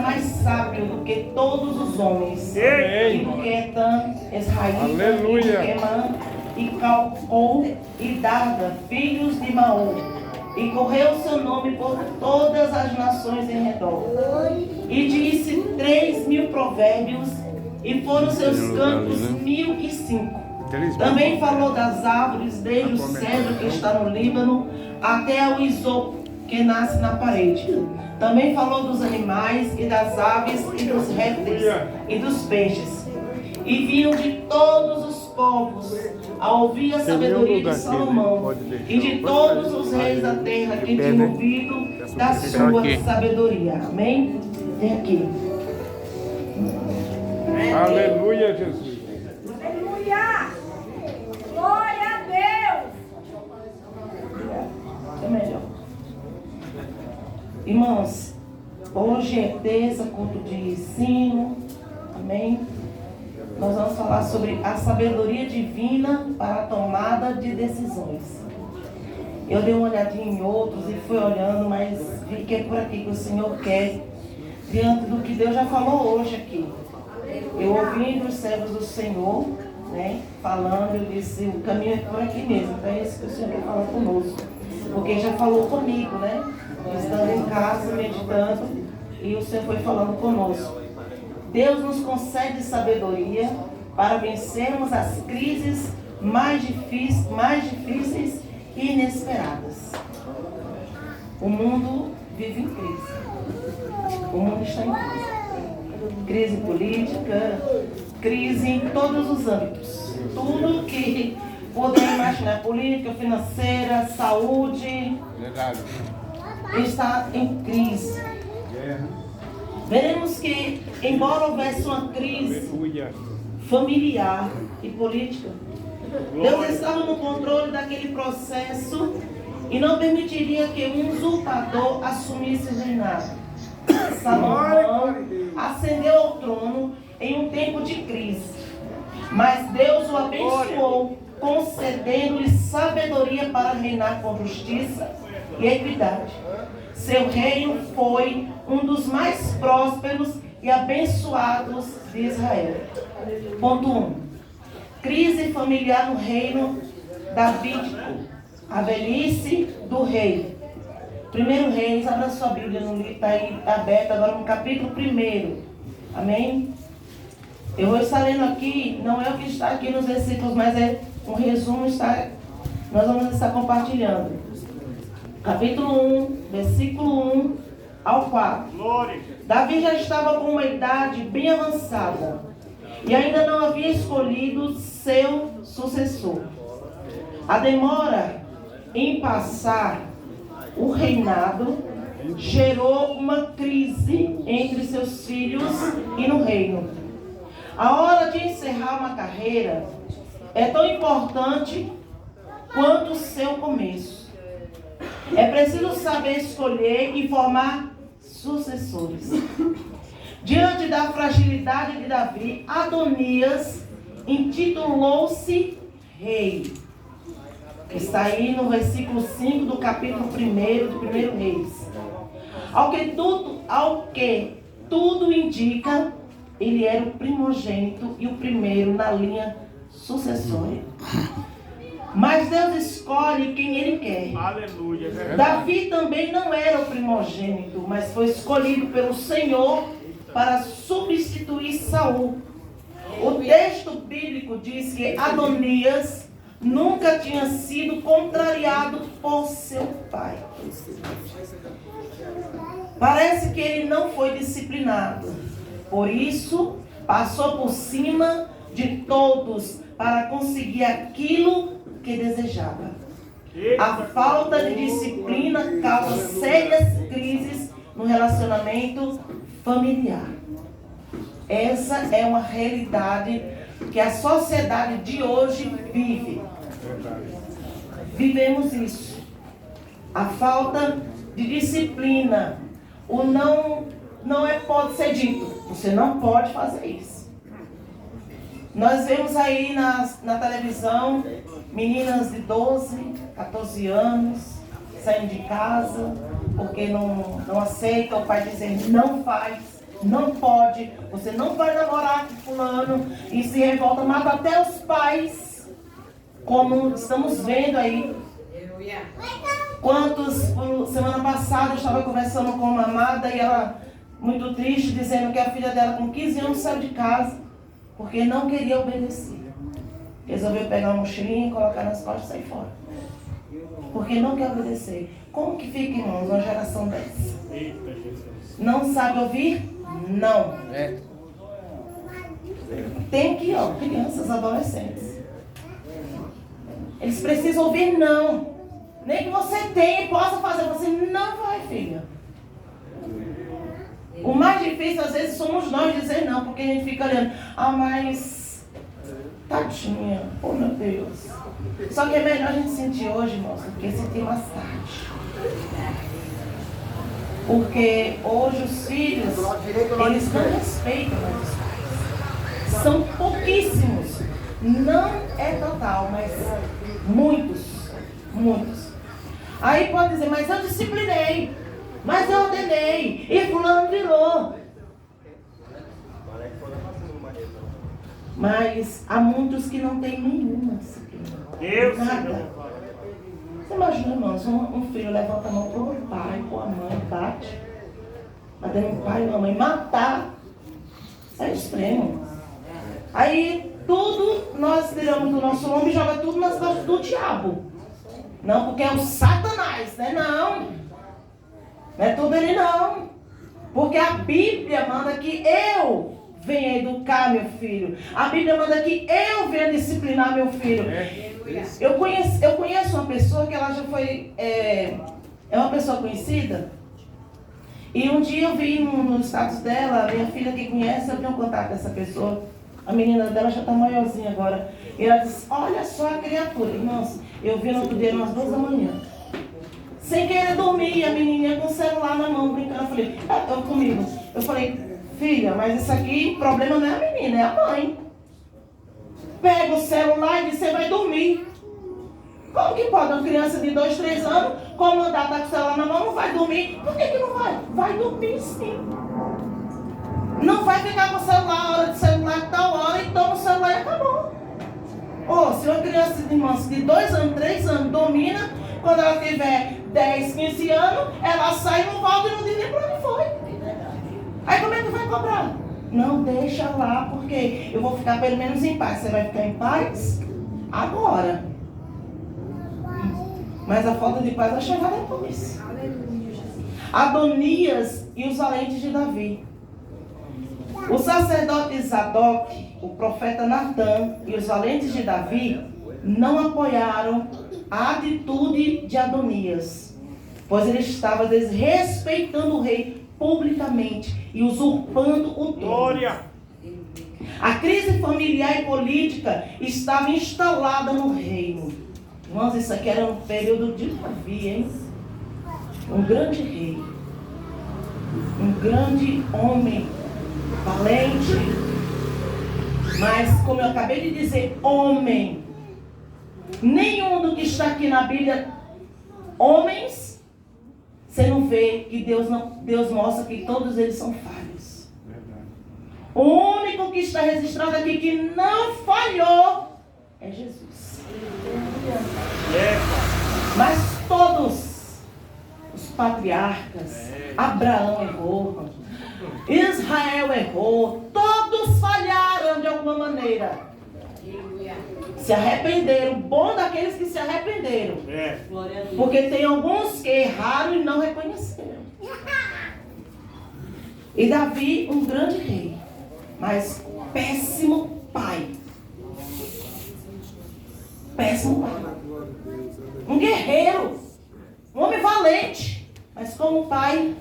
mais sábio do que todos os homens. Ei. E porque Etan, Israel, Aleluia. e Emã, e Calcol, e Darda, filhos de Maom. E correu seu nome por todas as nações em redor. E disse 3.000 provérbios, e foram seus cantos 1.005. Também falou das árvores, desde o cedro que está no Líbano, até o isopo que nasce na parede. Também falou dos animais, e das aves, e dos répteis, e dos peixes. E vinham de todos os povos a ouvir a sabedoria de Salomão, e de todos os reis da terra que tinham ouvido da sua sabedoria. Amém? Vem aqui. Aleluia, Jesus. Aleluia! Glória a Deus! É melhor. Irmãos, hoje é terça, culto de ensino. Amém? Nós vamos falar sobre a sabedoria divina para a tomada de decisões. Eu dei uma olhadinha em outros e fui olhando, mas vi que é por aqui que o Senhor quer, diante do que Deus já falou hoje aqui. Eu ouvindo os servos do Senhor, né, falando, eu disse, o caminho é por aqui mesmo. Então é isso que o Senhor quer falar conosco. Porque já falou comigo, né? Estando em casa, meditando, e o Senhor foi falando conosco. Deus nos concede sabedoria para vencermos as crises mais difíceis e inesperadas. O mundo vive em crise. O mundo está em crise. Crise política, crise em todos os âmbitos. Tudo que puder imaginar, política, financeira, saúde, está em crise. Veremos que, embora houvesse uma crise familiar e política, Deus estava no controle daquele processo e não permitiria que um usurpador assumisse o reinado. Salomão ascendeu ao trono em um tempo de crise, mas Deus o abençoou, concedendo-lhe sabedoria para reinar com justiça e equidade. Seu reino foi um dos mais prósperos e abençoados de Israel. Ponto 1. Crise familiar no reino davídico. A velhice do rei. 1 Reis, abra sua Bíblia no livro, está aí aberto agora no capítulo 1. Amém? Eu vou estar lendo aqui, não é o que está aqui nos versículos, mas é um resumo, nós vamos estar compartilhando. Capítulo 1, versículo 1 ao 4. Davi já estava com uma idade bem avançada e ainda não havia escolhido seu sucessor. A demora em passar o reinado gerou uma crise entre seus filhos e no reino. A hora de encerrar uma carreira é tão importante quanto o seu começo. É preciso saber escolher e formar sucessores. Diante da fragilidade de Davi, Adonias intitulou-se rei. Está aí no versículo 5 do capítulo 1 do 1 Reis. Ao que tudo indica, ele era o primogênito e o primeiro na linha sucessória. Mas Deus escolhe quem Ele quer. Aleluia. Davi também não era o primogênito, mas foi escolhido pelo Senhor para substituir Saul. O texto bíblico diz que Adonias nunca tinha sido contrariado por seu pai. Parece que ele não foi disciplinado. Por isso, passou por cima de todos para conseguir aquilo que desejava. A falta de disciplina causa sérias crises no relacionamento familiar. Essa é uma realidade que a sociedade de hoje vive. Vivemos isso. A falta de disciplina. O não pode ser dito. Você não pode fazer isso. Nós vemos aí na televisão meninas de 12, 14 anos saindo de casa porque não aceita o pai dizer não faz. Não pode, você não vai namorar com fulano e se revolta, mata até os pais, como estamos vendo aí. Quantos, semana passada eu estava conversando com uma amada e ela muito triste, dizendo que a filha dela com 15 anos saiu de casa, porque não queria obedecer. Resolveu pegar uma mochilinha, colocar nas costas e sair fora. Porque não quer obedecer. Como que fica, irmãos, uma geração dessa? Não sabe ouvir? Não. Tem que, ó, crianças, adolescentes. Eles precisam ouvir não. Nem que você tenha e possa fazer. Você não vai, filha. O mais difícil, às vezes, somos nós dizer não. Porque a gente fica olhando. Ah, mas... tadinha. Oh, meu Deus. Só que é melhor a gente sentir hoje, irmãos, do que sentir mais tarde. Porque hoje os filhos, eles não respeitam os pais. São pouquíssimos. Não é total, mas muitos. Aí pode dizer, mas eu disciplinei, mas eu ordenei, e fulano virou. Mas há muitos que não têm nenhuma disciplina. Nada. Você imagina, irmãos, um filho levanta a mão pro pai, pra mãe, bate. Batendo um pai e uma mãe, matar. É extremo. Aí tudo nós tiramos do nosso ombro e joga tudo nas costas do diabo. Não, porque é o Satanás, né? Não é tudo ele não. Porque a Bíblia manda que eu venha educar meu filho. A Bíblia manda que eu venha disciplinar meu filho. Eu conheço uma pessoa que ela já foi... É uma pessoa conhecida. E um dia eu vi no status dela, minha filha que conhece, eu tenho contato com essa pessoa. A menina dela já está maiorzinha agora. E ela disse, olha só a criatura. Irmãos, eu vi no outro dia, umas 2 da manhã. Sem querer dormir, a menininha com o celular na mão, brincando. Eu falei, comigo. Eu falei, filha, mas isso aqui, o problema não é a menina, é a mãe. Pega o celular e diz, você vai dormir. Como que pode uma criança de 2, 3 anos, comandar, tá com o celular na mão, não vai dormir? Por que não vai? Vai dormir sim. Não vai ficar com o celular, a hora de celular, tal hora, e toma o celular e acabou. Ou se uma criança de 2 anos, 3 anos domina, quando ela tiver 10, 15 anos, ela sai e não volta e não diz nem para onde foi. Aí como é que vai cobrar? Não, deixa lá, porque eu vou ficar pelo menos em paz. Você vai ficar em paz agora. Mas a falta de paz vai chegar depois. Adonias e os valentes de Davi. O sacerdote Zadok, o profeta Natã e os valentes de Davi não apoiaram a atitude de Adonias, pois ele estava desrespeitando o rei publicamente e usurpando o trono. A crise familiar e política estava instalada no reino. Irmãos, isso aqui era um período de Davi, hein? Um grande rei, um grande homem, valente, mas como eu acabei de dizer, homem. Nenhum do que está aqui na Bíblia, homens, você não vê que Deus mostra que todos eles são falhos. O único que está registrado aqui que não falhou é Jesus. Mas todos os patriarcas, Abraão errou, Israel errou, todos falharam de alguma maneira. Se arrependeram, bom daqueles que se arrependeram. Porque tem alguns que erraram e não reconheceram. E Davi, um grande rei, mas péssimo pai. Péssimo pai. Um guerreiro, um homem valente, mas como pai,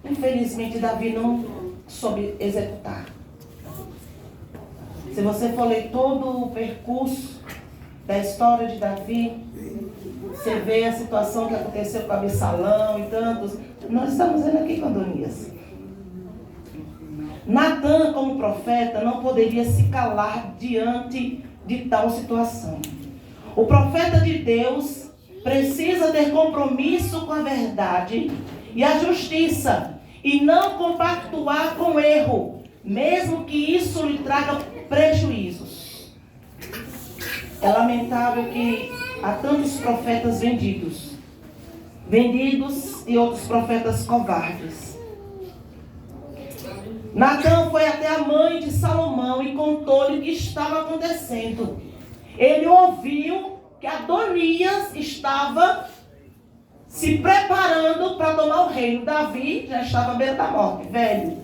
infelizmente Davi não soube executar. Se você for ler todo o percurso da história de Davi, você vê a situação que aconteceu com Absalão e tantos. Nós estamos vendo aqui com Adonias. Natã, como profeta, não poderia se calar diante de tal situação. O profeta de Deus precisa ter compromisso com a verdade e a justiça e não compactuar com erro, mesmo que isso lhe traga prejuízos. É lamentável que há tantos profetas vendidos e outros profetas covardes. Natã foi até a mãe de Salomão e contou-lhe o que estava acontecendo. Ele ouviu que Adonias estava se preparando para tomar o reino. Davi já estava à beira da morte, velho.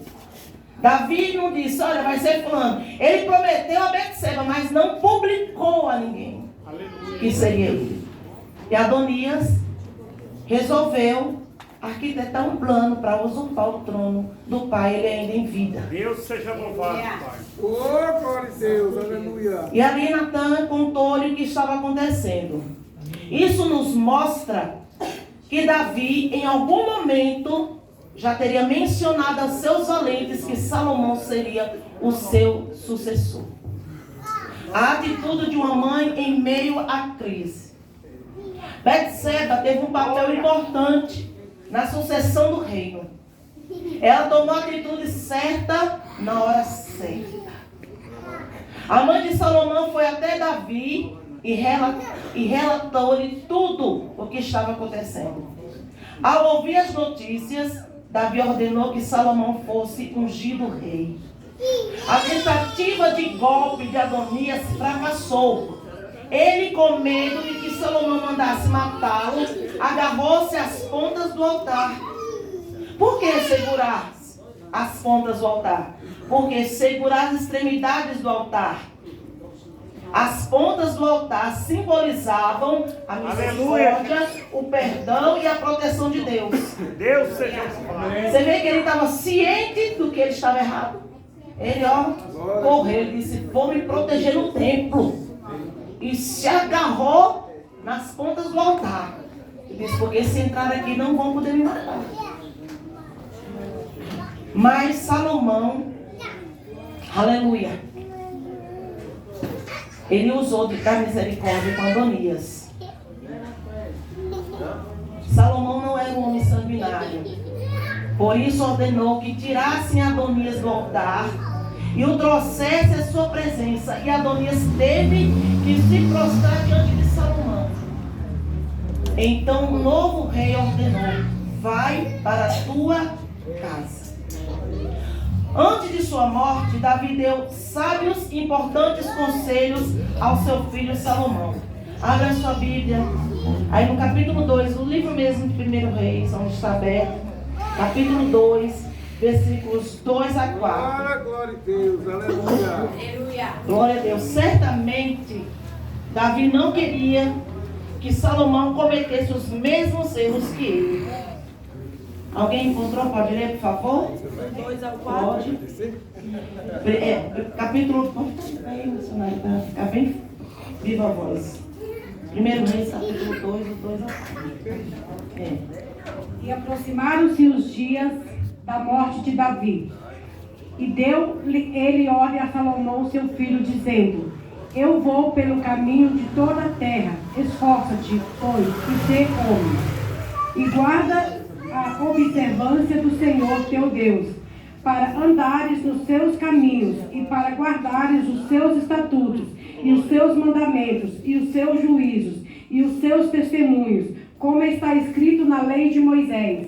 Davi não disse, olha, vai ser fulano. Ele prometeu a Betseba, mas não publicou a ninguém que seria ele. E Adonias resolveu arquitetar um plano para usurpar o trono do pai, ele ainda em vida. Deus seja louvado, Pai. Oh, glória a Deus, aleluia. E ali Natã contou-lhe o que estava acontecendo. Isso nos mostra que Davi, em algum momento, já teria mencionado aos seus valentes que Salomão seria o seu sucessor. A atitude de uma mãe em meio à crise. Betseba teve um papel importante na sucessão do reino. Ela tomou a atitude certa na hora certa. A mãe de Salomão foi até Davi e relatou-lhe tudo o que estava acontecendo. Ao ouvir as notícias, Davi ordenou que Salomão fosse ungido rei. A tentativa de golpe de Adonias fracassou. Ele, com medo de que Salomão mandasse matá-lo, agarrou-se às pontas do altar. Por que segurar as pontas do altar? Porque segurar as extremidades do altar. As pontas do altar simbolizavam a misericórdia, o perdão e a proteção de Deus. Deus seja louvado. Você vê que ele estava ciente do que ele estava errado. Ele, correu, ele disse, vou me proteger no templo. E se agarrou nas pontas do altar. Ele disse, porque se entrar aqui não vão poder me matar. Mas Salomão, aleluia, ele usou da misericórdia com Adonias. Salomão não era um homem sanguinário. Por isso ordenou que tirassem Adonias do altar e o trouxesse à sua presença. E Adonias teve que se prostrar diante de Salomão. Então o novo rei ordenou, vai para a tua casa. Antes de sua morte, Davi deu sábios e importantes conselhos ao seu filho Salomão. Abra a sua Bíblia, aí no capítulo 2, o livro mesmo de 1 Reis, onde está aberto, capítulo 2, versículos 2 a 4. Glória a Deus, aleluia. Aleluia. Glória a Deus. Certamente, Davi não queria que Salomão cometesse os mesmos erros que ele. Alguém encontrou? Pode ler, por favor? 2 ao 4. Pode. Capítulo... Aí, missionário, para ficar bem viva a voz. 1 Reis, capítulo 2, do 2 ao 4. E aproximaram-se os dias da morte de Davi. E deu-lhe ele ordem a Salomão, seu filho, dizendo: eu vou pelo caminho de toda a terra. Esforça-te, pois, e sê homem. E guarda a observância do Senhor teu Deus, para andares nos seus caminhos, e para guardares os seus estatutos, e os seus mandamentos, e os seus juízos, e os seus testemunhos, como está escrito na lei de Moisés,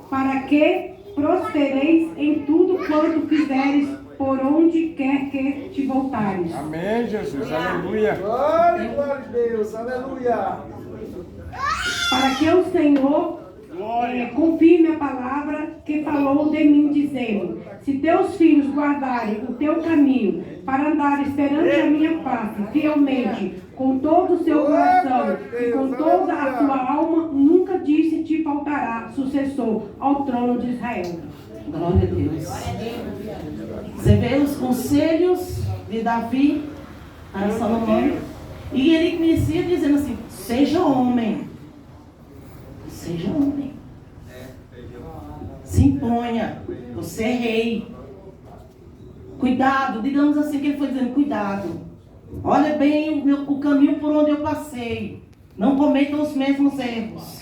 para que prospereis em tudo quanto fizeres, por onde quer que te voltares. Amém, Jesus. Aleluia. Glória a Deus, aleluia. Para que o Senhor confirme a palavra que falou de mim, dizendo: se teus filhos guardarem o teu caminho, para andares perante a minha face, fielmente, com todo o seu coração e com toda a sua alma, nunca disse te faltará sucessor ao trono de Israel. Glória a Deus. Você vê os conselhos de Davi para Salomão. E ele inicia dizendo assim: seja homem. Seja homem. Se imponha. Você é rei. Cuidado, digamos assim que ele foi dizendo: cuidado. Olha bem o caminho por onde eu passei. Não cometa os mesmos erros.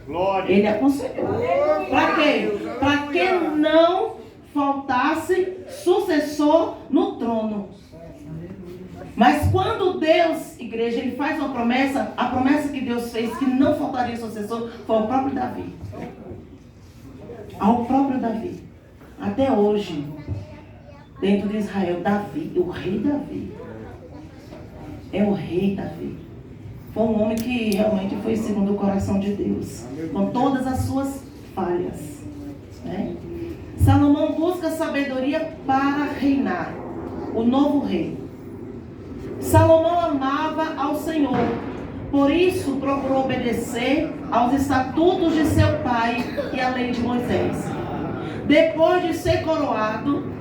Glória. Ele aconselhou. Para quê? Para que não faltasse sucessor no trono. Mas quando Deus, igreja, ele faz uma promessa, a promessa que Deus fez que não faltaria sucessor foi ao próprio Davi. Ao próprio Davi. Até hoje, dentro de Israel, Davi, o rei Davi. É o rei Davi. Foi um homem que realmente foi segundo o coração de Deus, com todas as suas falhas, né? Salomão busca sabedoria para reinar, o novo rei. Salomão amava ao Senhor, por isso procurou obedecer aos estatutos de seu pai e à lei de Moisés. Depois de ser coroado,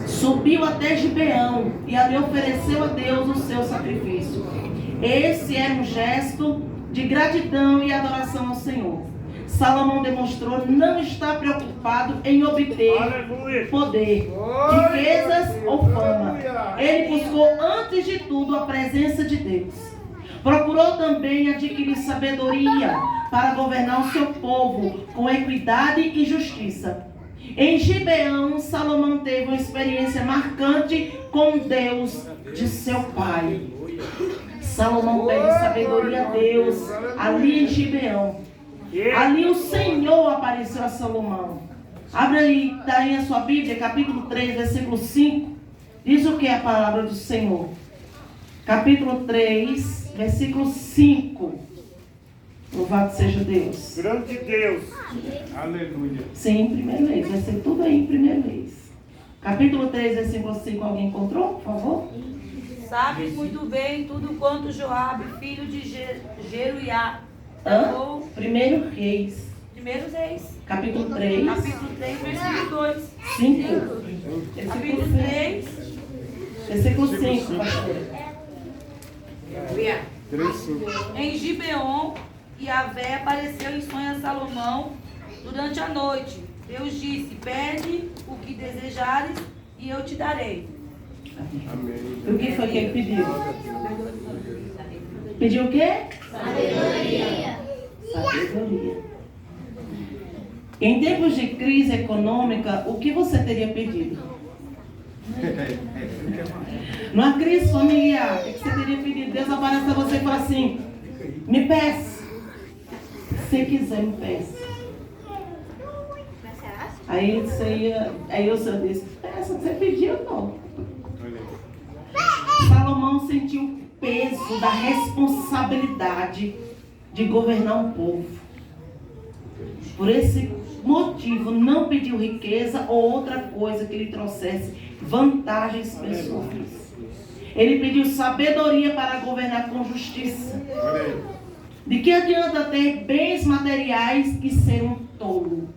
subiu até Gibeão e ali ofereceu a Deus o seu sacrifício. Esse era um gesto de gratidão e adoração ao Senhor. Salomão demonstrou não estar preocupado em obter poder, riquezas ou fama. Ele buscou antes de tudo a presença de Deus. Procurou também adquirir sabedoria para governar o seu povo com equidade e justiça. Em Gibeão, Salomão teve uma experiência marcante com Deus de seu pai. Salomão pede sabedoria a Deus ali em Gibeão. Ali o Senhor apareceu a Salomão. Abre aí, daí a sua Bíblia, capítulo 3, versículo 5. Diz o que é a palavra do Senhor. Capítulo 3, versículo 5. Louvado seja Deus. Grande Deus. Aleluia. Sim, em primeiro mês. Vai ser tudo aí em primeiro mês. Capítulo 3, versículo 5. Alguém encontrou, por favor? Sabe muito bem tudo quanto Joabe, filho de Jeruiá, Primeiro Reis. Primeiros Reis. Capítulo 3. Capítulo 3, versículo 2. 5. Capítulo 3. Versículo 5, pastor. 3:5. Em Gibeon, Yahvé apareceu em sonho a Salomão durante a noite. Deus disse: pede o que desejares e eu te darei. Amém. O que foi que ele pediu? Pediu o quê? Sabedoria. Em tempos de crise econômica, o que você teria pedido? Numa crise familiar, o que você teria pedido? Deus aparece a você e fala assim: me peça. Se quiser, me peça. Aí o Senhor disse: peça, você pediu, não. Salomão sentiu o peso da responsabilidade de governar um povo. Por esse motivo, não pediu riqueza ou outra coisa que lhe trouxesse vantagens pessoais. Ele pediu sabedoria para governar com justiça. De que adianta ter bens materiais e ser um tolo?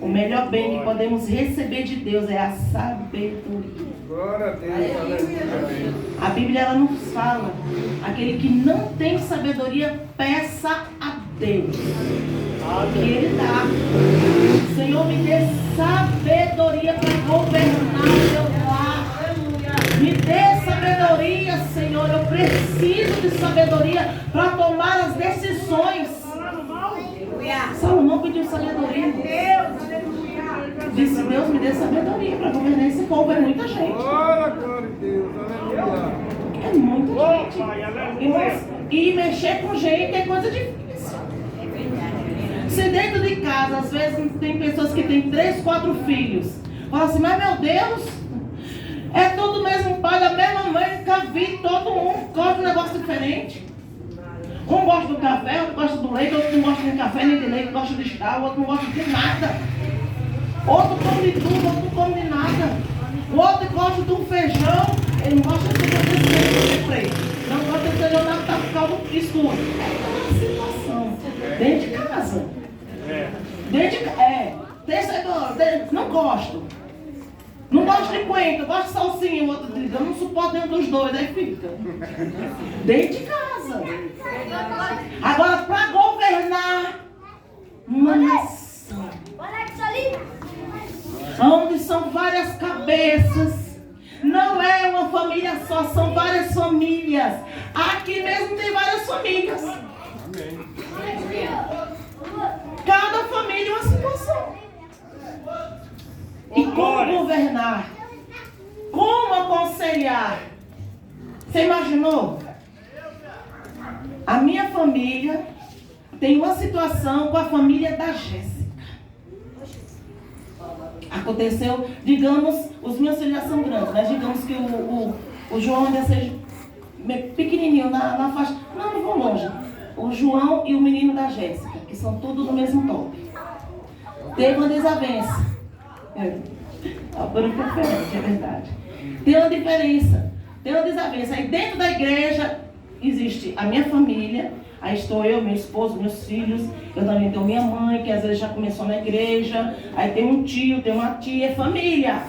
O melhor bem que podemos receber de Deus é a sabedoria. Glória a Deus, aleluia. A Bíblia ela nos fala: aquele que não tem sabedoria, peça a Deus. Que Ele dá. Senhor, me dê sabedoria para governar o meu lar. Me dê sabedoria, Senhor. Eu preciso de sabedoria para tomar as decisões. Salomão pediu sabedoria. Disse: Deus, me dê sabedoria para governar esse povo. É muita gente. Glória a Deus, aleluia. É muita gente. E mexer com gente é coisa difícil. Se dentro de casa, às vezes tem pessoas que têm 3, 4 filhos. Fala assim: mas meu Deus, é todo o mesmo pai, da mesma mãe, nunca vi, todo mundo gosta de um negócio diferente. Um gosta do café, outro gosta do leite, outro não gosta de café nem de leite, gosta de chá, outro não gosta de nada. Outro come de tudo, outro não come de nada. O outro gosta de um feijão, ele não gosta de feijão preto. Não gosta de feijão nada, tá com caldo escuro. É uma situação. Dentro de casa. Dentro de casa. Não gosto. Não gosto de coentro, gosto de salsinha. O outro diz: eu não suporto nenhum dos dois. Aí fica. Dentro de casa. Agora, para governar uma nação, onde são várias cabeças, não é uma família só, são várias famílias. Aqui mesmo tem várias famílias. Cada família é uma situação. E como governar? Como aconselhar? Você imaginou? A minha família tem uma situação com a família da Jéssica. Aconteceu, digamos, os meus filhos já são grandes, né? Digamos que o João ainda seja pequenininho na faixa. Não vou longe. O João e o menino da Jéssica, que são todos do mesmo top. Teve uma desavença. É verdade. Tem uma diferença. Tem uma desavença. Aí dentro da igreja existe a minha família. Aí estou eu, meu esposo, meus filhos. Eu também tenho minha mãe, que às vezes já começou na igreja. Aí tem um tio, tem uma tia, é família.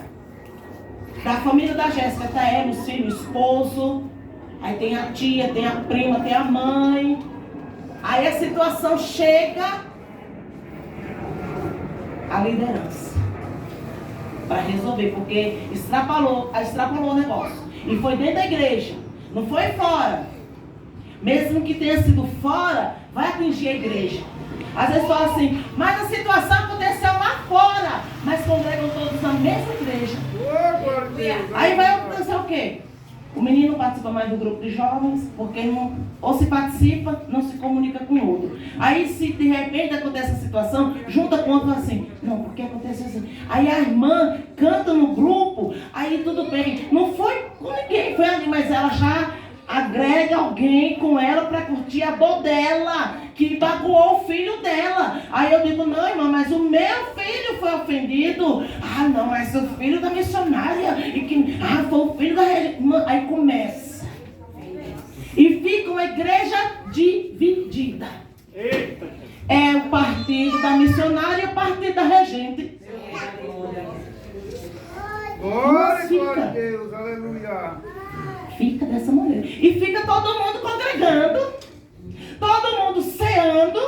Da família da Jéssica tá ela, os filhos, o esposo. Aí tem a tia, tem a prima, tem a mãe. Aí a situação chega à liderança para resolver, porque extrapolou o negócio. E foi dentro da igreja, não foi fora. Mesmo que tenha sido fora, vai atingir a igreja. Às vezes fala assim, mas a situação aconteceu lá fora, mas congregam todos na mesma igreja. Aí vai acontecer o quê? O menino participa mais do grupo de jovens, porque não, ou se participa, não se comunica com o outro. Aí se de repente acontece essa situação, junta com outro assim, não, porque aconteceu assim. Aí a irmã canta no grupo, aí tudo bem. Não foi com ninguém, foi ali, mas ela já agrega alguém com ela para curtir a dor dela, que magoou o filho dela. Aí eu digo, não, irmã, mas o meu filho foi ofendido. Ah, não, mas o filho da missionária, e que, foi o filho da irmã. Aí começa. E fica uma igreja dividida. É o partido da missionária e o partido da regente. Glória a Deus, aleluia. Fica dessa maneira. E fica todo mundo congregando, todo mundo ceando,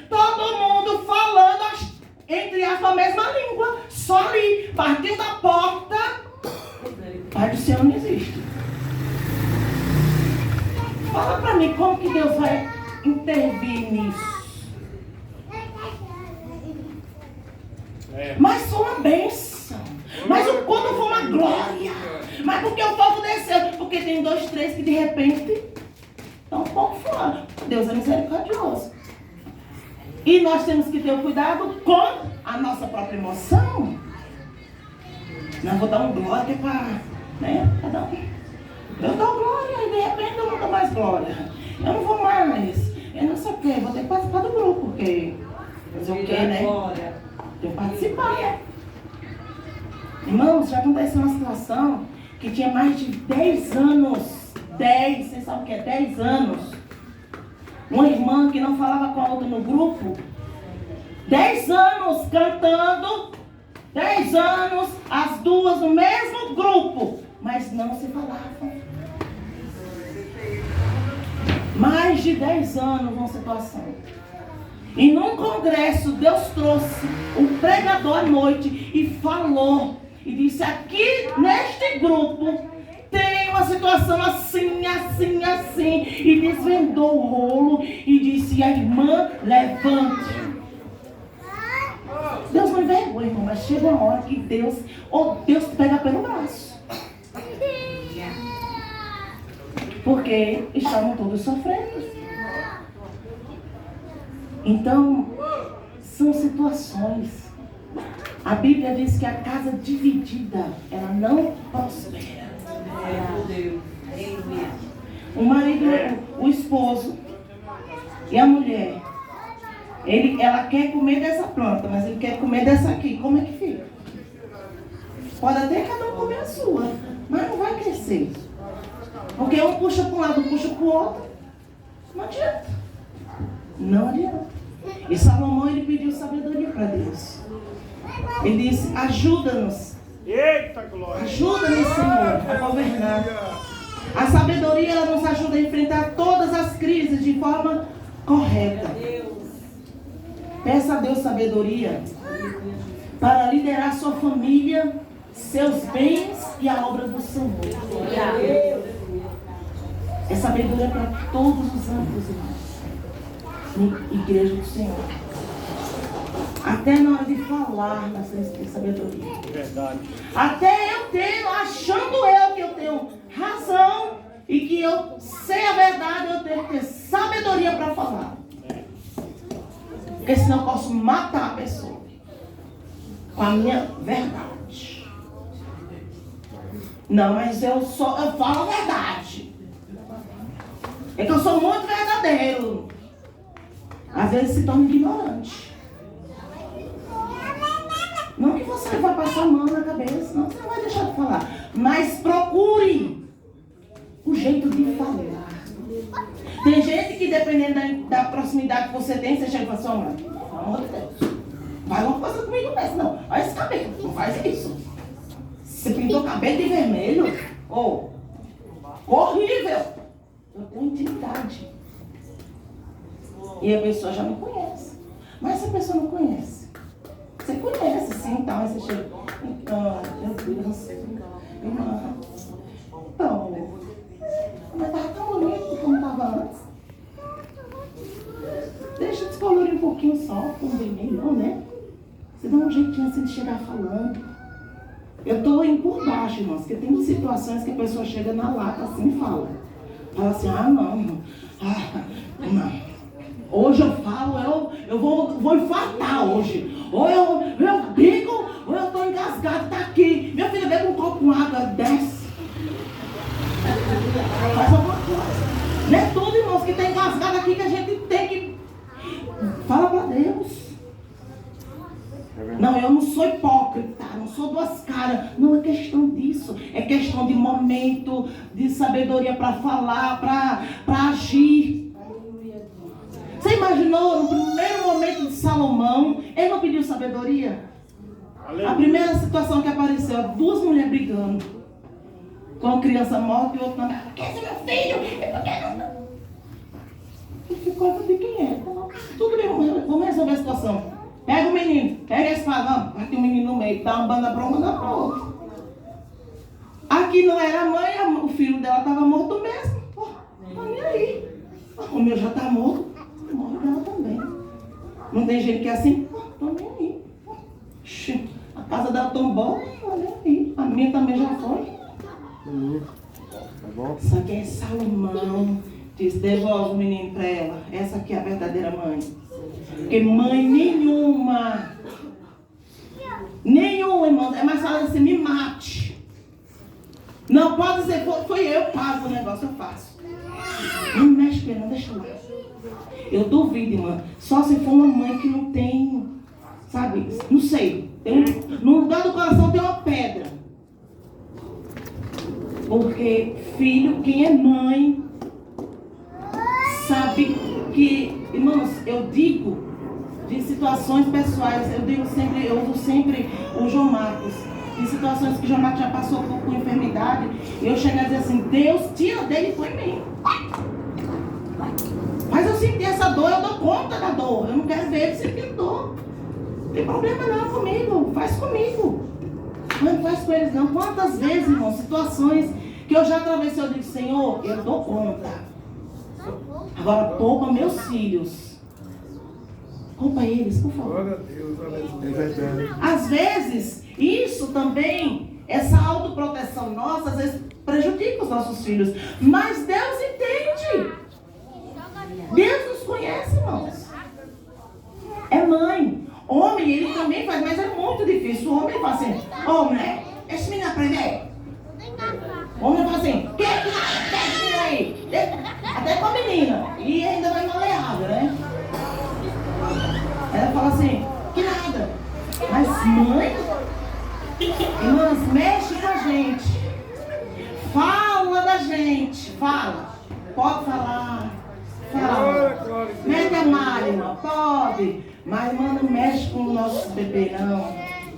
todo mundo falando, entre aspas, a mesma língua. Só ali, partiu da porta, Pai do Senhor não existe. Fala pra mim como que Deus vai intervir nisso. Mas foi uma bênção. Mas quando foi uma glória. Mas porque o povo desceu. Porque tem 2, 3 que de repente estão um pouco fora. Deus é misericordioso. E nós temos que ter o cuidado com a nossa própria emoção. Não vou dar um glória para, né? Cada um. Eu dou glória e de repente eu não dou mais glória. Eu não vou mais. Eu não sei o quê. Vou ter que participar do grupo. Porque fazer o quê, né? Tenho que participar, né? Irmãos, já aconteceu uma situação que tinha mais de 10 anos. 10, vocês sabem o que é 10 anos? Uma irmã que não falava com a outra no grupo. 10 anos cantando. 10 anos, as duas no mesmo grupo. Mas não se falavam. Mais de 10 anos uma situação. E num congresso, Deus trouxe um pregador à noite e falou. E disse, aqui neste grupo tem uma situação assim, assim, assim. E desvendou o rolo e disse, a irmã, levante. Deus não envergonha, irmão, mas chega uma hora que Deus te pega pelo braço. Porque estavam todos sofrendo. Então, são situações. A Bíblia diz que a casa dividida, ela não prospera. O marido, o esposo e a mulher, ela quer comer dessa planta, mas ele quer comer dessa aqui. Como é que fica? Pode até cada um comer a sua, mas não vai crescer. Porque um puxa para um lado, um puxa para o outro. Não adianta. Não adianta. E Salomão, ele pediu sabedoria para Deus. Ele disse, ajuda-nos. Eita glória. Ajuda-nos, Senhor, a governar. A sabedoria, ela nos ajuda a enfrentar todas as crises de forma correta. Peça a Deus sabedoria para liderar sua família, seus bens e a obra do Senhor. É sabedoria para todos os âmbitos, irmãos. Igreja do Senhor. Até na hora de falar, nós temos que ter sabedoria. Verdade. Até eu tenho, achando eu que eu tenho razão e que eu sei a verdade, eu tenho que ter sabedoria para falar. Porque senão eu posso matar a pessoa com a minha verdade. Não, mas eu falo a verdade. É que eu sou muito verdadeiro. Às vezes se torna ignorante. Não que você vai passar a mão na cabeça, não, você não vai deixar de falar. Mas procure o jeito de falar. Tem gente que, dependendo da proximidade que você tem, você chega e fala assim: ó, mano, pelo amor de Deus, faz uma coisa comigo dessa, não. Olha esse cabelo, não faz isso. Você pintou o cabelo de vermelho? Horrível. Eu tenho intimidade. E a pessoa já me conhece. Mas se a pessoa não conhece, você conhece sim, então, aí você chega. Então, meu Deus, irmã. Então, mas estava tão bonito como estava antes. Deixa eu descolorir um pouquinho só, com vermelho, né? Você dá um jeitinho assim de chegar falando. Eu estou indo por baixo, irmãos, porque tem situações que a pessoa chega na lata assim e fala. Fala assim: ah, não. Ah, não. Hoje eu falo, eu vou infartar hoje. Ou eu brigo, ou eu estou engasgado, tá aqui. Meu filho, bebe um copo com água, desce. Faz alguma coisa. Não é tudo, irmãos, que está engasgado aqui que a gente tem que... Fala para Deus. Não, eu não sou hipócrita, não sou duas caras. Não é questão disso. É questão de momento, de sabedoria para falar, para agir. Você imaginou no primeiro momento de Salomão, ele não pediu sabedoria? A primeira situação que apareceu, duas mulheres brigando. Com uma criança morta e o outro não. Quer ser meu filho? Eu quero. Ele ficou de quem é? Tudo bem, vamos resolver a situação. Pega o menino, pega a espada, vai ter um menino no meio, dá uma banda para uma, dá para outra. Aqui não era a mãe, o filho dela estava morto mesmo. Pô, tá nem aí. O meu já está morto, morre dela também. Não tem gente que é assim, tô nem aí. A casa dela tombou, tô nem aí. A minha também já foi. Tá bom? Só que é Salomão diz: devolve o menino para ela. Essa aqui é a verdadeira mãe. Porque mãe nenhuma, irmão, é mais fácil assim: me mate. Não pode dizer, foi eu que pago o negócio, eu faço. Não mexe com ele, não deixa lá. Eu duvido, irmã, só se for uma mãe que não tem, sabe, não sei. No lugar do coração tem uma pedra. Porque filho, quem é mãe, sabe que, irmãos, eu digo de situações pessoais, eu uso sempre o João Marcos, de situações que o João Marcos já passou por enfermidade, e eu chego a dizer assim: Deus, tira dele e põe em mim. Mas eu senti essa dor, eu dou conta da dor, eu não quero ver ele sentindo dor. Não tem problema não comigo, faz comigo. Não faz com eles não. Quantas vezes, irmão, situações que eu já atravessei, eu digo: Senhor, eu dou conta. Agora poupa meus filhos. Poupa eles, por favor. Glória a Deus, aleluia. Às vezes, isso também, essa autoproteção nossa, às vezes prejudica os nossos filhos. Mas Deus entende. Deus nos conhece, irmãos. É mãe. Homem, ele também faz, mas é muito difícil. O homem fala assim: ô mulher, deixa o menino aprender. O homem fala assim: que nada, deixa o menino aí. Até com a menina. E ainda vai maleável, né? Ela fala assim: que nada. Mas mãe, irmãs, mexe com a gente. Fala da gente. Fala. Pode falar. Fala. Mete a malha, irmão. Pode. Mas, irmã, não mexe com o nosso bebê, não.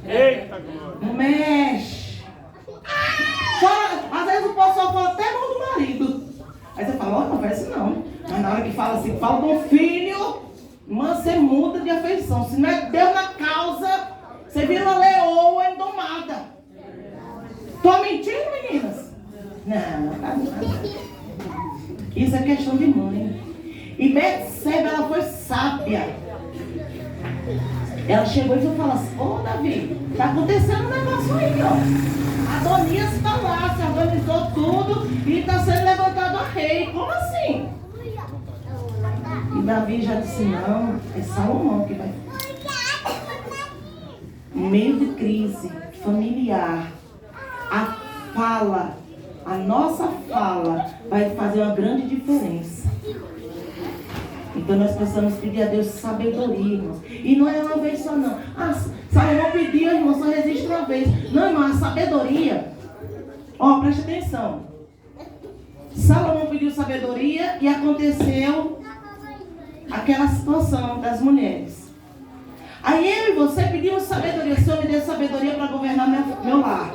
Eita, glória. Não mexe. Fala, às vezes o pessoal fala até mal do marido. Aí você fala: olha, não faz isso não. Mas na hora que fala assim, fala do filho, irmã, você muda de afeição. Se não é Deus na causa, você vira uma leoa indomada. Tô mentindo, meninas? Não, tá nada. Isso é questão de mãe. E Betseba, ela foi sábia. Ela chegou e falou assim: ô Davi, tá acontecendo um negócio aí, ó. Adonias está lá, se organizou tudo e está sendo levantado a rei. Como assim? E Davi já disse: não, é Salomão que vai. No meio de crise familiar, a fala, a nossa fala vai fazer uma grande diferença. Então nós precisamos pedir a Deus sabedoria, irmãos. E não é uma vez só não. Ah, Salomão pediu, irmão, só resiste uma vez. Não, irmão, a sabedoria. Ó, preste atenção. Salomão pediu sabedoria e aconteceu aquela situação das mulheres. Aí eu e você pedimos sabedoria. Senhor, me dê sabedoria para governar meu lar.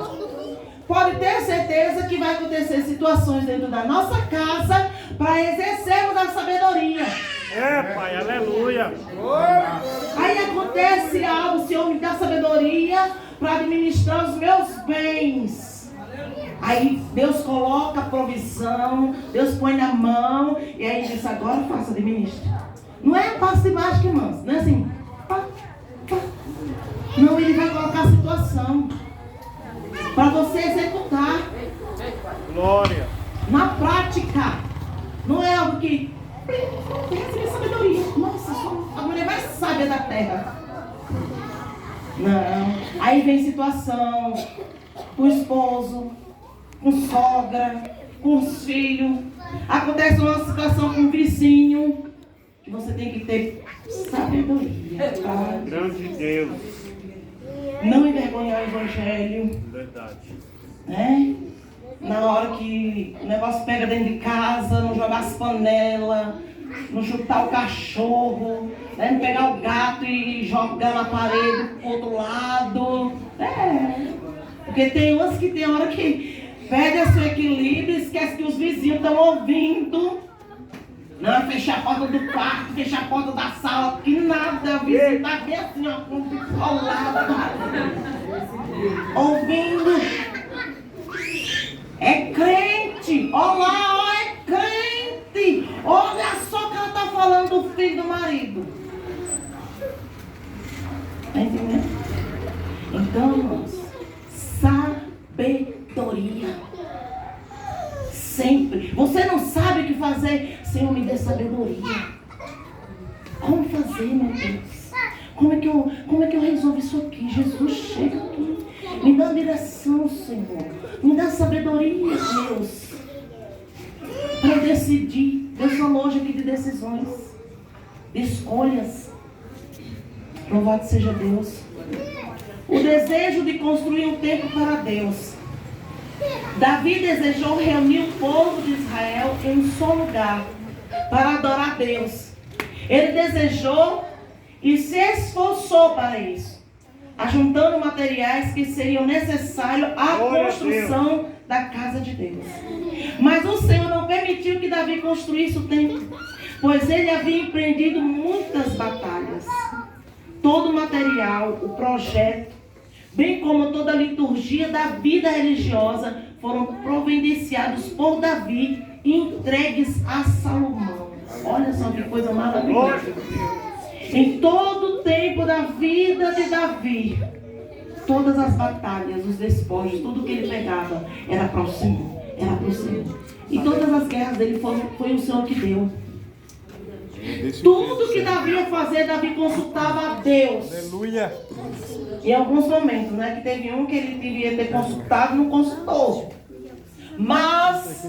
Pode ter certeza que vai acontecer situações dentro da nossa casa para exercermos a sabedoria. É, Pai, aleluia. Aí acontece algo, Senhor, me dá sabedoria para administrar os meus bens. Aí Deus coloca a provisão, Deus põe na mão, e aí diz: agora faça, administre. Não é passo de mágica, irmãos, não é assim. Não, Ele vai colocar a situação para você executar. Glória. Na prática. Não é algo que receber sabedoria. Nossa, sou a mulher mais sábia da terra. Não. Aí vem situação com o esposo, com sogra, com os filhos. Acontece uma situação com o vizinho. Que você tem que ter sabedoria. Tá? Grande Deus. Não envergonhar o evangelho. Verdade. Né? Na hora que o negócio pega dentro de casa, não jogar as panelas, não chutar o cachorro, né? Não pegar o gato e jogar na parede pro outro lado. Porque tem umas que tem hora que perde o seu equilíbrio e esquece que os vizinhos estão ouvindo. Não, fechar a porta do quarto, fechar a porta da sala, que nada, o vizinho tá bem assim, ó, com o colado, ouvindo. É crente, olha lá, ó, é crente. Olha só que ela está falando do filho do marido. Está entendendo? Então, irmãos, sabedoria. Sempre. Você não sabe o que fazer. Senhor, me dê sabedoria. Como fazer, meu Deus? Como é que eu resolvo isso aqui? Jesus, chega aqui. Me dá direção, Senhor. Me dá sabedoria, Deus. Para decidir. Deus falou hoje aqui de decisões. De escolhas. Louvado seja Deus. O desejo de construir um templo para Deus. Davi desejou reunir o povo de Israel em um só lugar para adorar a Deus. Ele desejou e se esforçou para isso, ajuntando materiais que seriam necessários à construção da casa de Deus. Mas o Senhor não permitiu que Davi construísse o templo, pois ele havia empreendido muitas batalhas. Todo o material, o projeto, bem como toda a liturgia da vida religiosa, foram providenciados por Davi e entregues a Salomão. Olha só que coisa maravilhosa. Em todo o tempo da vida de Davi, todas as batalhas, os despojos, tudo que ele pegava era para o Senhor. Era para o Senhor. E todas as guerras dele foi o Senhor que deu. Tudo que Davi ia fazer, Davi consultava a Deus. Aleluia. Em alguns momentos, né? Que teve um que ele devia ter consultado, não consultou. Mas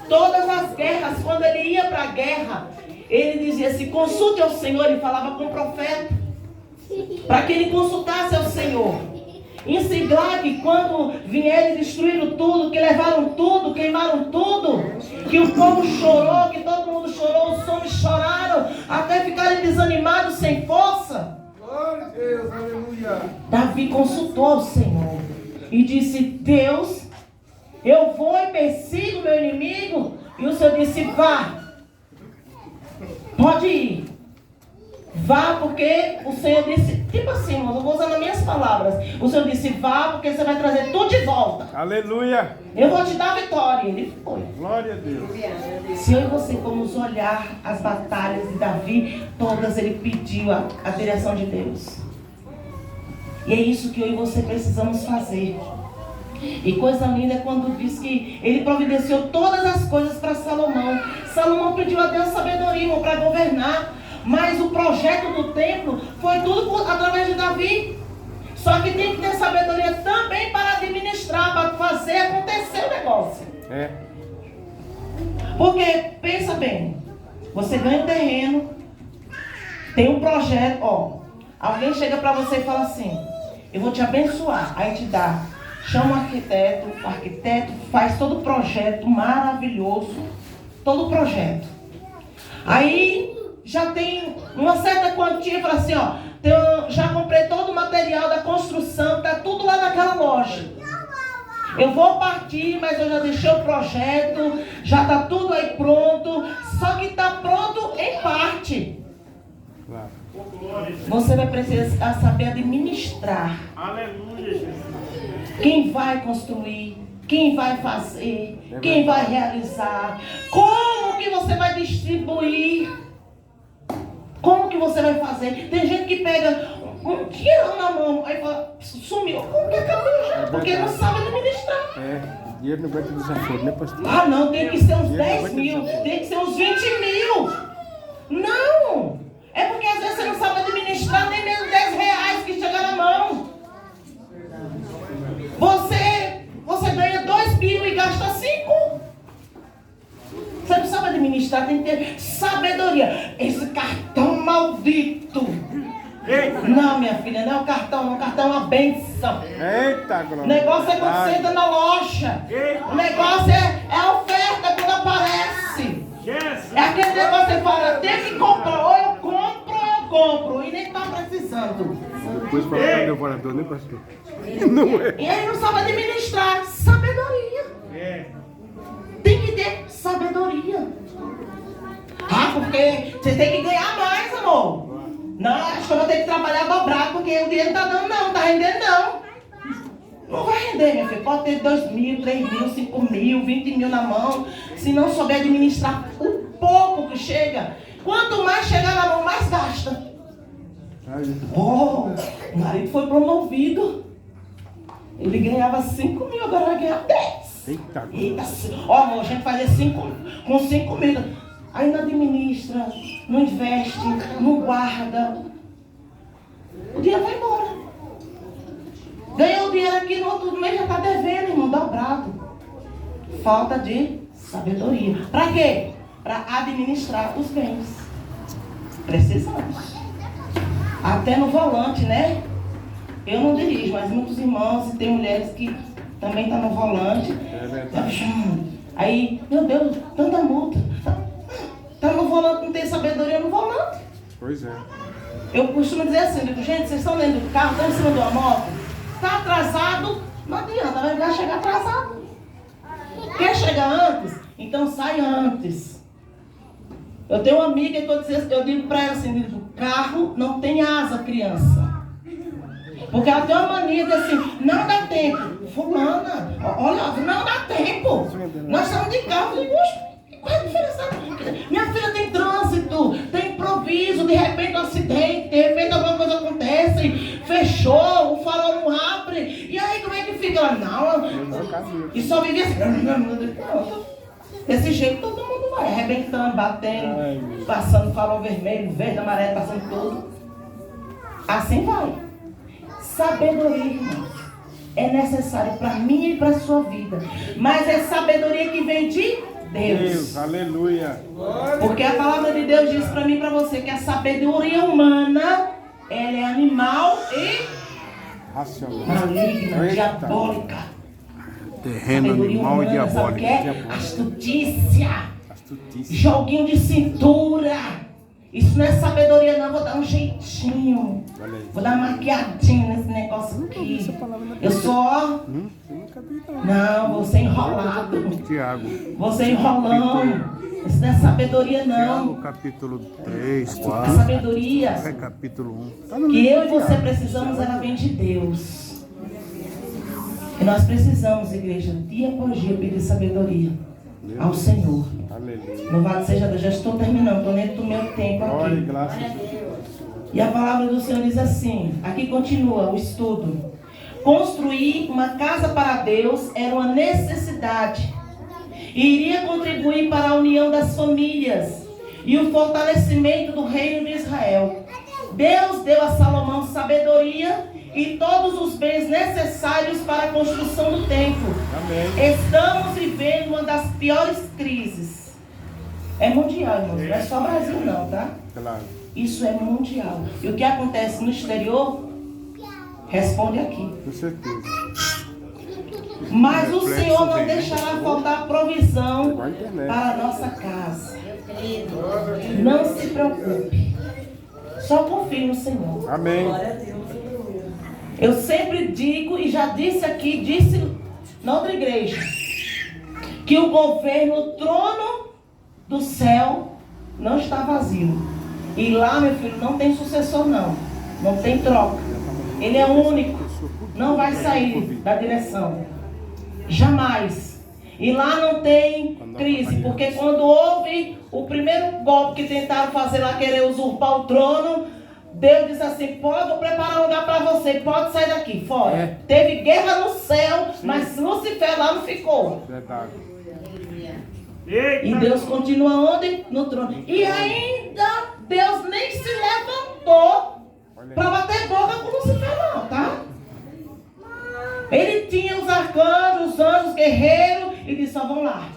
todas as guerras, quando ele ia para a guerra, ele dizia assim: consulte ao Senhor. Ele falava com o profeta para que ele consultasse ao Senhor. Em Siglag, quando vieram e destruíram tudo, que levaram tudo, queimaram tudo, que o povo chorou, que todo mundo chorou, os homens choraram até ficarem desanimados, sem força. Glória a Deus, aleluia. Davi consultou ao Senhor e disse: Deus, eu vou e persigo meu inimigo. E o Senhor disse: vá, pode ir, vá, porque o Senhor disse, tipo assim, irmãos, eu vou usar nas minhas palavras. O Senhor disse: vá, porque você vai trazer tudo de volta. Aleluia. Eu vou te dar a vitória. Ele foi. Glória a Deus. Se eu e você formos olhar as batalhas de Davi, todas ele pediu a direção de Deus. E é isso que eu e você precisamos fazer. E coisa linda é quando diz que ele providenciou todas as coisas para Salomão. Salomão pediu a Deus sabedoria para governar. Mas o projeto do templo foi tudo através de Davi. Só que tem que ter sabedoria também para administrar, para fazer acontecer o negócio. Porque, pensa bem, você ganha um terreno, tem um projeto, alguém chega para você e fala assim, eu vou te abençoar, aí te dá, chama o arquiteto faz todo o projeto maravilhoso, todo o projeto. Aí já tem uma certa quantia e fala assim, já comprei todo o material da construção, está tudo lá naquela loja. Eu vou partir, mas eu já deixei o projeto, já está tudo aí pronto, só que está pronto em parte. Você vai precisar saber administrar. Aleluia, Jesus. Quem vai construir, quem vai fazer, quem vai realizar, como que você vai distribuir, como que você vai fazer. Tem gente que pega um dinheiro na mão, aí fala, sumiu, como que acabou já? Porque não sabe administrar. Dinheiro não aguenta desaforo, né, pastor? Ah não, tem que ser uns 10 mil, tem que ser uns 20 mil. Não, é porque às vezes você não sabe administrar nem mesmo 10 reais que chega na mão. Você ganha 2 mil e gasta 5. Você não sabe administrar, tem que ter sabedoria. Esse cartão maldito. Não, minha filha, não é o cartão, não. O cartão é uma bênção. Eita, glória. O negócio é quando você entra na loja. O negócio é a oferta quando aparece. É aquele negócio que você fala, tem que comprar. Ou eu compro. E nem está precisando. Depois fala para o devorador, né, pastor? Não é. E aí não sabe administrar. Sabedoria. Tem que ter sabedoria. Porque você tem que ganhar mais, amor. Não, acho que eu vou ter que trabalhar dobrado, porque o dinheiro não está dando não, está rendendo não. Não vai render, minha filha. Pode ter 2 mil, 3 mil, 5 mil, 20 mil na mão. Se não souber administrar o pouco que chega, quanto mais chegar na mão, mais gasta. O marido foi promovido. Ele ganhava 5 mil, agora vai ganhar 10. Eita, amor, a gente fazia 5 com 5 mil. Aí não administra, não investe, não guarda. O dinheiro vai embora. Ganhou o dinheiro aqui, no outro mês já está devendo, irmão, dobrado. Falta de sabedoria. Para quê? Para administrar os bens. Precisamos. Até no volante, né? Eu não dirijo, mas muitos irmãos e tem mulheres que também estão no volante. É verdade. Aí, meu Deus, tanta multa. Tá no volante, não tem sabedoria no volante. Pois é. Eu costumo dizer assim, digo, gente, vocês estão dentro do carro, estão em cima de uma moto, está atrasado, não adianta, vai chegar atrasado. Quer chegar antes? Então sai antes. Eu tenho uma amiga que eu digo para ela assim, o carro não tem asa, criança. Porque ela tem uma mania de assim, não dá tempo. Fulana, olha, não dá tempo. Nós estamos de carro, eu digo, qual é a diferença? Minha filha tem trânsito, tem improviso, de repente um acidente, de repente alguma coisa acontece, fechou, o farol não abre, e aí como é que fica? Ela, não, e só vive assim, desse jeito todo mundo vai, arrebentando, batendo, passando farol vermelho, verde, amarelo, passando tudo. Assim vai. Sabedoria, irmão, é necessário para mim e para a sua vida, mas é sabedoria que vem de Deus. Aleluia. Porque a palavra de Deus diz para mim e para você que a sabedoria humana, ela é animal e racional, maligna, diabólica. Terreno, sabedoria animal humana, e diabólico. sabe o que é? Astutícia. Joguinho de cintura. Isso não é sabedoria não, vou dar um jeitinho. Vou dar uma maquiadinha nesse negócio aqui. Eu sou... Não, você enrolado. Tiago. Você enrolando. Isso não é sabedoria não. Tiago, capítulo 3, 4. A sabedoria É capítulo 1. que eu e você precisamos, ela vem de Deus. E nós precisamos, igreja, dia após dia, pedir sabedoria ao Senhor. Aleluia. Louvado seja Deus. Já estou terminando, estou dentro do meu tempo Glória e aqui. graças a Deus. E a palavra do Senhor diz assim, aqui continua o estudo. Construir uma casa para Deus era uma necessidade e iria contribuir para a união das famílias e o fortalecimento do reino de Israel. Deus deu a Salomão sabedoria e todos os bens necessários para a construção do templo. Amém. Estamos vivendo uma das piores crises. É mundial, irmãos, não é só Brasil não, tá? Claro. Isso é mundial. E o que acontece no exterior, responde aqui. Com certeza. Mas o Reflexo Senhor não vem. deixará faltar provisão Igual a internet. para a nossa casa. Não se preocupe. Só confie no Senhor. Amém. Eu sempre digo, e já disse aqui, disse na outra igreja, que o governo, o trono do céu não está vazio. E lá, meu filho, não tem sucessor não. Não tem troca. Ele é único. Não vai sair da direção. Jamais. E lá não tem crise. Porque quando houve o primeiro golpe que tentaram fazer lá, querer usurpar o trono, Deus disse assim, vou preparar um lugar para você, pode sair daqui, fora. É. Teve guerra no céu, mas Lucifer lá não ficou. Verdade. E Deus continua onde? No trono. E ainda Deus nem se levantou para bater boca com Lucifer não, tá? Ele tinha os arcanjos, os anjos, guerreiros, e disse, ó, vamos lá.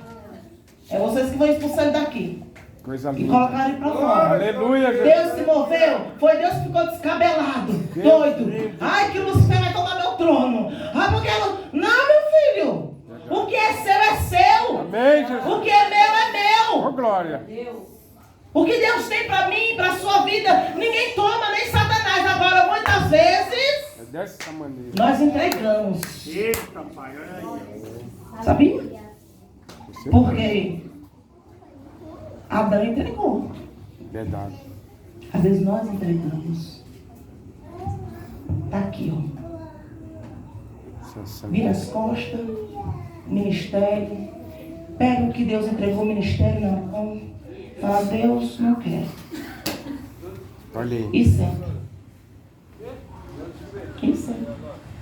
É vocês que vão expulsar ele daqui. Coisa E linda. colocaram ele para fora. Aleluia, Jesus. Deus se moveu, foi Deus que ficou descabelado, doido. Ai, que Lucifer vai tomar meu trono. Ai, porque ela... Não, meu filho. O que é seu é seu. Amém, Jesus. O que é meu é meu. Ô, glória. O que Deus tem para mim, para a sua vida, ninguém toma, nem Satanás. Agora, muitas vezes, É dessa maneira. nós entregamos. Eita, pai, olha aí. Sabia? Você Porque Adão entregou. Verdade. Às vezes nós entregamos. Está aqui, ó. Vira as costas, ministério. Pega o que Deus entregou, o ministério na mão. Fala, Deus, não quero. Olha aí. E senta. E senta.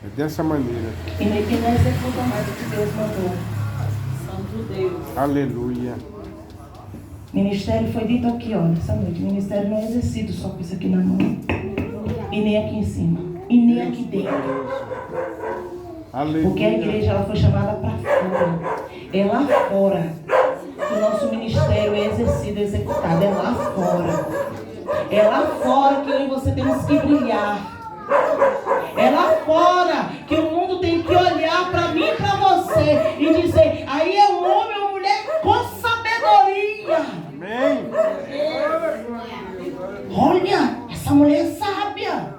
É dessa maneira. E nem que não executa mais o que Deus mandou. Santo Deus. Aleluia. Ministério foi dito aqui, ó, essa noite. Ministério não é exercido só com isso aqui na mão. E nem aqui em cima. E nem aqui dentro. Aleluia. Porque a igreja ela foi chamada para fora. É lá fora que o nosso ministério é exercido, executado. É lá fora. É lá fora que eu e você temos que brilhar. É lá fora que o mundo tem que olhar para mim e para você e dizer, aí é um homem ou mulher com sabedoria. Amém. Olha, essa mulher é sábia.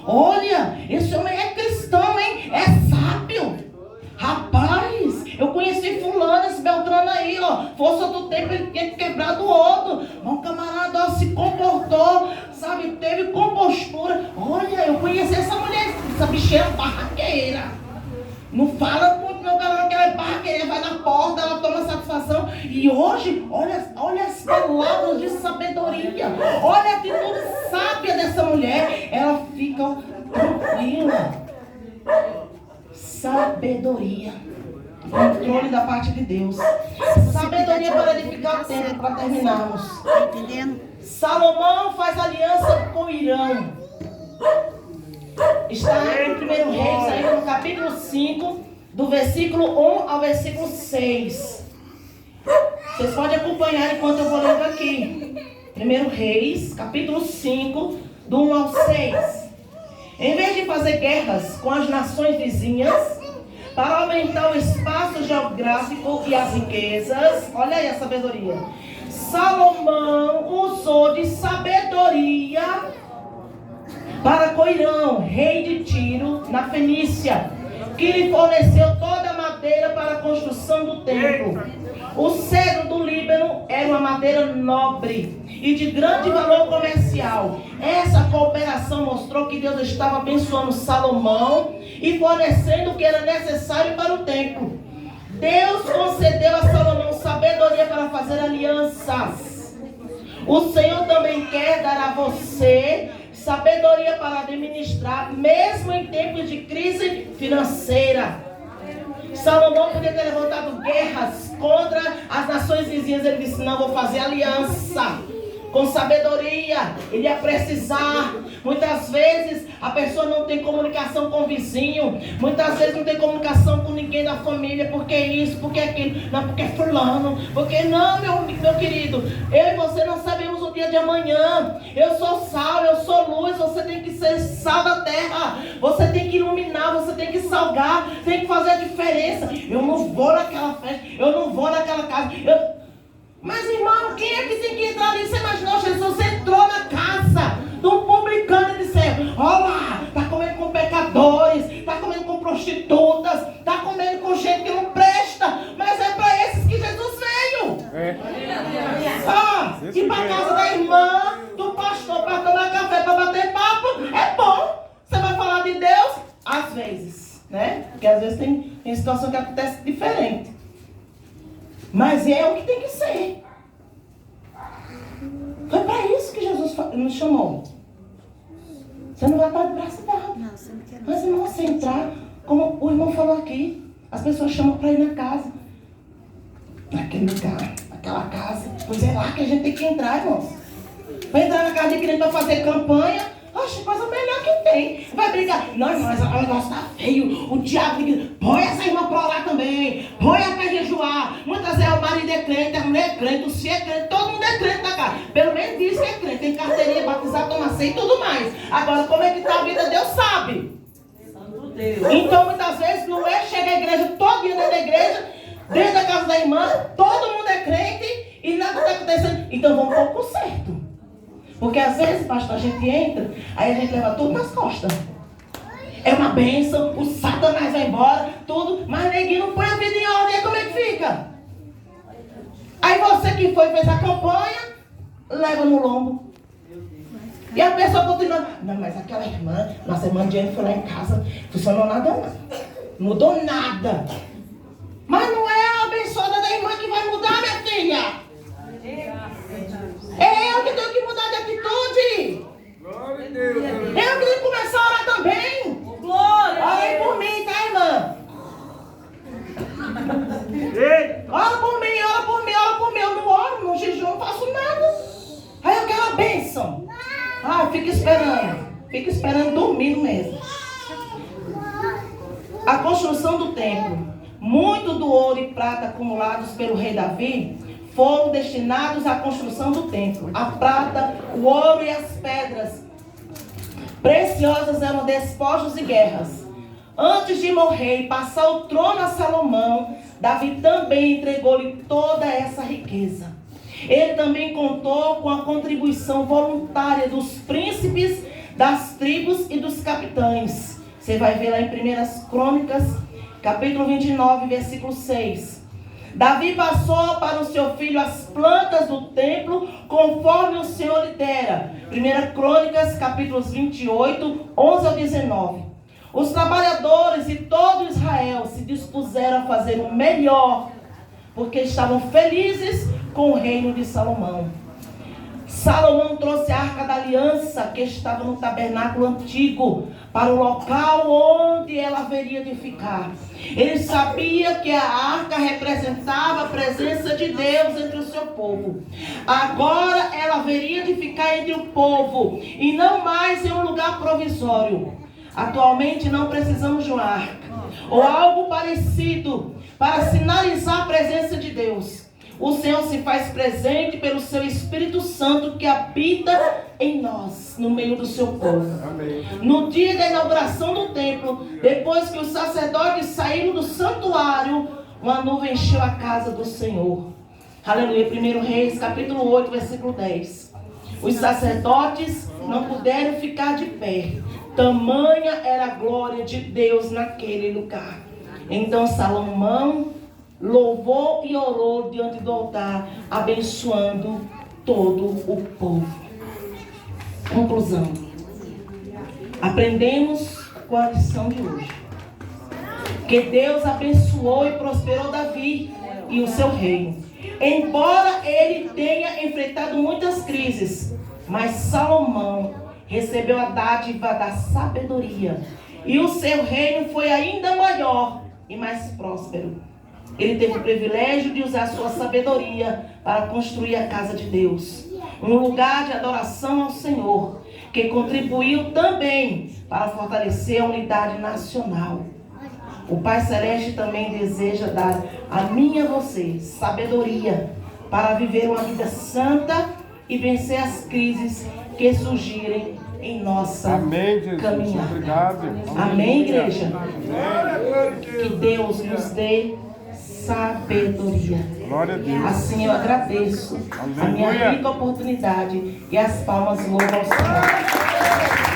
Olha, esse homem é cristão, hein? É sábio. Rapaz, eu conheci fulano, esse Beltrano aí, ó. Força do tempo, ele tinha quebrado o outro. Um camarada, ó, se comportou, sabe? Teve compostura. Olha, eu conheci essa mulher, essa bicheira barraqueira. Não fala muito, meu galera, que ela é barraqueira, vai na porta, ela toma satisfação. E hoje, olha as palavras de sabedoria. Olha a atitude sábia dessa mulher. Ela fica tranquila. Sabedoria. Controle da parte de Deus. Sabedoria para edificar o templo, para terminarmos. Entendendo? Salomão faz aliança com Irã. Está em 1 Reis, ainda no capítulo 5, do versículo 1 ao versículo 6. Vocês podem acompanhar enquanto eu vou lendo aqui. 1 Reis, capítulo 5, do 1 ao 6. Em vez de fazer guerras com as nações vizinhas, para aumentar o espaço geográfico e as riquezas, olha aí a sabedoria. Salomão usou de sabedoria para Coirão, rei de Tiro, na Fenícia, que lhe forneceu toda a madeira para a construção do templo. O cedro do Líbano era uma madeira nobre e de grande valor comercial. Essa cooperação mostrou que Deus estava abençoando Salomão e fornecendo o que era necessário para o templo. Deus concedeu a Salomão sabedoria para fazer alianças. O Senhor também quer dar a você sabedoria para administrar, mesmo em tempos de crise financeira. Salomão podia ter levantado guerras contra as nações vizinhas. Ele disse: não, vou fazer aliança. Com sabedoria, ele ia precisar. Muitas vezes a pessoa não tem comunicação com o vizinho. Muitas vezes não tem comunicação com ninguém da família. Por que isso? Por que aquilo? Não, porque fulano. Porque não, meu querido. Eu e você não sabemos o dia de amanhã. Eu sou sal, eu sou luz. Você tem que ser sal da terra. Você tem que iluminar, você tem que salgar. Tem que fazer a diferença. Eu não vou naquela festa. Eu não vou naquela casa. Mas, irmão, quem é que tem que entrar ali? Você imaginou? Jesus entrou na casa de um publicano e disse: olá, está comendo com pecadores, está comendo com prostitutas, está comendo com gente que não presta. Mas é para esses que Jesus veio. Ir para a casa da irmã, do pastor, para tomar café, para bater papo, é bom. Você vai falar de Deus? Às vezes, né? Porque às vezes tem situação que acontece diferente. Mas é o que tem que ser. Foi para isso que Jesus nos chamou. Você não vai estar de braço dado. Mas, irmão, você entrar, como o irmão falou aqui, as pessoas chamam para ir na casa. Naquele lugar, naquela casa. Pois é lá que a gente tem que entrar, irmãos. Vai entrar na casa de crente para fazer campanha. Oxe, coisa melhor que tem. Vai brigar. Não, irmão, mas o negócio tá feio. O diabo diz: põe essa irmã para lá também. Põe ela para jejuar. Muitas vezes o marido é crente, a mulher é crente, o se é crente, todo mundo é crente na casa. Pelo menos diz que é crente. Tem carteirinha, batizado, toma ceia e tudo mais. Agora, como é que está a vida, Deus sabe. Santo Deus. Então, muitas vezes, não é chegar à igreja, todo dia dentro da igreja, dentro da casa da irmã, todo mundo é crente e nada está acontecendo. Então, vamos para o certo. Porque às vezes, pastor, a gente entra, aí a gente leva tudo nas costas. É uma bênção, o Satanás vai embora, tudo, mas neguinho não põe a vida em ordem, aí como é que fica? Aí você que foi fez a campanha, leva no lombo. E a pessoa continua: não, mas aquela irmã, nossa irmã Diane foi lá em casa, funcionou nada não. Mudou nada. Mas não é a abençoada da irmã que vai mudar, minha filha. É eu que tenho que mudar de atitude. Glória a Deus. Eu tenho que começar a orar também. Glória. Ora aí por mim, tá, irmã? Ora por mim, ora por mim, ora por mim. Eu não oro, no jejum, não faço nada. Aí eu quero a bênção. Fica esperando dormindo mesmo. A construção do templo. Muito do ouro e prata acumulados pelo rei Davi foram destinados à construção do templo. A prata, o ouro e as pedras preciosas eram despojos e guerras. Antes de morrer e passar o trono a Salomão, Davi também entregou-lhe toda essa riqueza. Ele também contou com a contribuição voluntária dos príncipes, das tribos e dos capitães. Você vai ver lá em 1 Crônicas, capítulo 29, versículo 6. Davi passou para o seu filho as plantas do templo, conforme o Senhor lhe dera. 1 Crônicas, capítulos 28, 11 ao 19. Os trabalhadores e todo Israel se dispuseram a fazer o melhor, porque estavam felizes com o reino de Salomão. Salomão trouxe a arca da aliança, que estava no tabernáculo antigo, para o local onde ela haveria de ficar. Ele sabia que a arca representava a presença de Deus entre o seu povo. Agora ela haveria de ficar entre o povo, e não mais em um lugar provisório. Atualmente não precisamos de uma arca, ou algo parecido, para sinalizar a presença de Deus. O Senhor se faz presente pelo seu Espírito Santo que habita em nós, no meio do seu povo. Amém. No dia da inauguração do templo, depois que os sacerdotes saíram do santuário, uma nuvem encheu a casa do Senhor. Aleluia. 1 Reis, capítulo 8, versículo 10. Os sacerdotes não puderam ficar de pé. Tamanha era a glória de Deus naquele lugar. Então Salomão louvou e orou diante do altar, abençoando todo o povo. Conclusão. Aprendemos com a lição de hoje que Deus abençoou e prosperou Davi e o seu reino. Embora ele tenha enfrentado muitas crises, mas Salomão recebeu a dádiva da sabedoria. E o seu reino foi ainda maior e mais próspero. Ele teve o privilégio de usar sua sabedoria para construir a casa de Deus, um lugar de adoração ao Senhor, que contribuiu também para fortalecer a unidade nacional. O Pai Celeste também deseja dar a mim e a você sabedoria para viver uma vida santa e vencer as crises que surgirem em nossa Amém, Jesus. caminhada. Obrigado. Amém, igreja? Amém. Que Deus nos dê sabedoria. Glória a Deus. Assim eu agradeço a minha Aleluia. rica oportunidade e as palmas louvam ao Senhor.